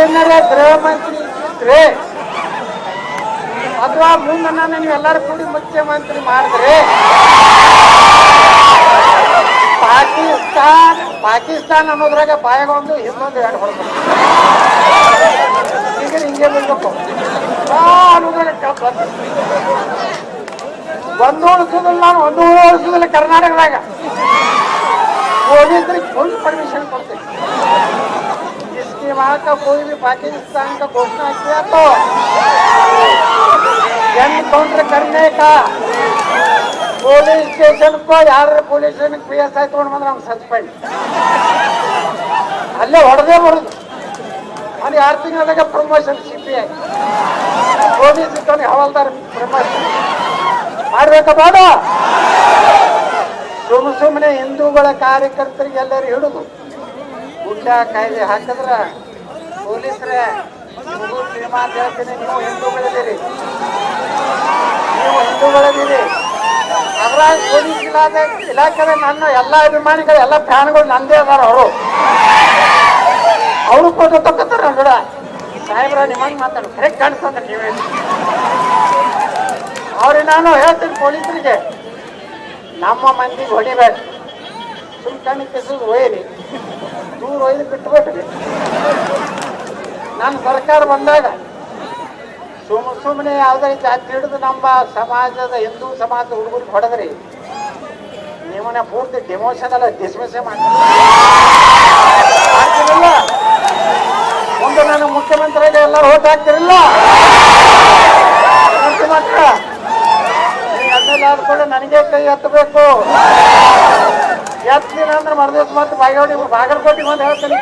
ಏನಾರ ಗೃಹ ಮಂತ್ರಿ ಇದ್ರೆ ಅಥವಾ ಮುಂದೆ ನಾನು ನೀವೆಲ್ಲರೂ ಕೂಡಿ ಮುಖ್ಯಮಂತ್ರಿ ಮಾಡಿದ್ರೆ ಪಾಕಿಸ್ತಾನ ಅನ್ನೋದ್ರಾಗ ಬಾಯಾಗೊಂದು ಇನ್ನೊಂದು ಎರಡು ಹೊಡ್ಬೇಕು ಈಗ ಹಿಂಗೆ ಬಿಡ್ಬೇಕು ಅನ್ನೋದ್ರಾಗ ಕೇಳ್ತಾರೆ. ಒಂದು ಉಳಿಸೋದಿಲ್ಲ, ನಾನು ಒಂದು ಉಳಿಸೋದಿಲ್ಲ. ಕರ್ನಾಟಕದಾಗ ಪೊಲೀಸರಿಗೆ ಫುಲ್ परमिशन ಕೊಡ್ತೀನಿ. इसके वहां का कोई भी पाकिस्तान का घोषणा किया तो एनकाउंटर करने का पुलिस स्टेशन को यार पुलिस स्टेशन PSI तोड़ ಬಂದ್ರೆ ಅವ್ನು ಸಸ್ಪೆಂಡ್ ಅಲ್ಲೇ ಹೊಡೆದೇ ಬರುದು. ಅವ್ನು 6 ತಿಂಗಳಾಗ ಪ್ರಮೋಷನ್ CPI ಪೊಲೀಸ್ ಇದ್ದವನಿಗೆ ಹವಾಲ್ದಾರ್ ಪ್ರಮೋಷನ್ ಮಾಡ್ಬೇಕಾ ಬೇಡ? ಸುಮ್ಮನೆ ಹಿಂದೂಗಳ ಕಾರ್ಯಕರ್ತರಿಗೆ ಎಲ್ಲರೂ ಹಿಡಿದು ಗುಂಡಾ ಕಾಯ್ದೆ ಹಾಕಿದ್ರ ಪೊಲೀಸರೇ ನಿಮಗೂ ಸಿನಿಮಾ ಅಂತ ಹೇಳ್ತೀನಿ, ನೀವು ಹಿಂದೂಗಳಿದ್ದೀರಿ ಅದ್ರಾಗ ಪೊಲೀಸ್ ಇಲಾಖೆದ ನನ್ನ ಎಲ್ಲ ಅಭಿಮಾನಿಗಳು ಎಲ್ಲ ಫ್ಯಾನ್ಗಳು ನಂದೇ ಅದಾರ. ಅವರು ಫೋಟೋ ತಗೋತಾರ ನೋಡ ಸಾಹೇಬ್ರ ನಿಮ್ಮಂಗೆ ಮಾತಾಡ ಕರೆಕ್ಟ್ ಕಾಣಿಸ್ತದ ಟಿವಿ. ಅವ್ರಿಗೆ ನಾನು ಹೇಳ್ತೀನಿ ಪೊಲೀಸರಿಗೆ, ನಮ್ಮ ಮಂದಿಗೆ ಹೊಡಿಬೇಡ, ಸುಮ್ ಕಣ್ಣು ಕಿಸಿದು ಒಯ್ಯಿರಿ, ದೂರ ಒಯ್ದು ಬಿಟ್ಬಿಟ್ರಿ. ನನ್ನ ಸರ್ಕಾರ ಬಂದಾಗ ಸುಮ್ಮನೆ ಯಾವುದೇ ಜಾತಿ ಹಿಡಿದು ನಮ್ಮ ಸಮಾಜದ ಹಿಂದೂ ಸಮಾಜದ ಹುಡುಗರಿಗೆ ಹೊಡೆದ್ರಿ, ನಿಮ್ಮನ್ನ ಪೂರ್ತಿ ಡಿಮೋಷನ್ ಅಲ್ಲ ಡಿಸ್ಮಿಸ್ ಮಾಡ್ತೀರಿಲ್ಲ. ಮುಂದೆ ನಾನು ಮುಖ್ಯಮಂತ್ರಿಗೆ ಎಲ್ಲರೂ ಓಟ್ ಹಾಕ್ತಿರಿಲ್ಲ ಮಾತ್ರ ಆದ್ಕೊಂಡು ನನಗೆ ಕೈ ಎತ್ತಬೇಕು. ಎತ್ತಲಿಲ್ಲ ಅಂದ್ರೆ ಮರದಿವ್ಸ ಮತ್ತೆ ಬಾಗಲಕೋಟೆಗೆ ಬಂದು ಹೇಳ್ತೀನಿ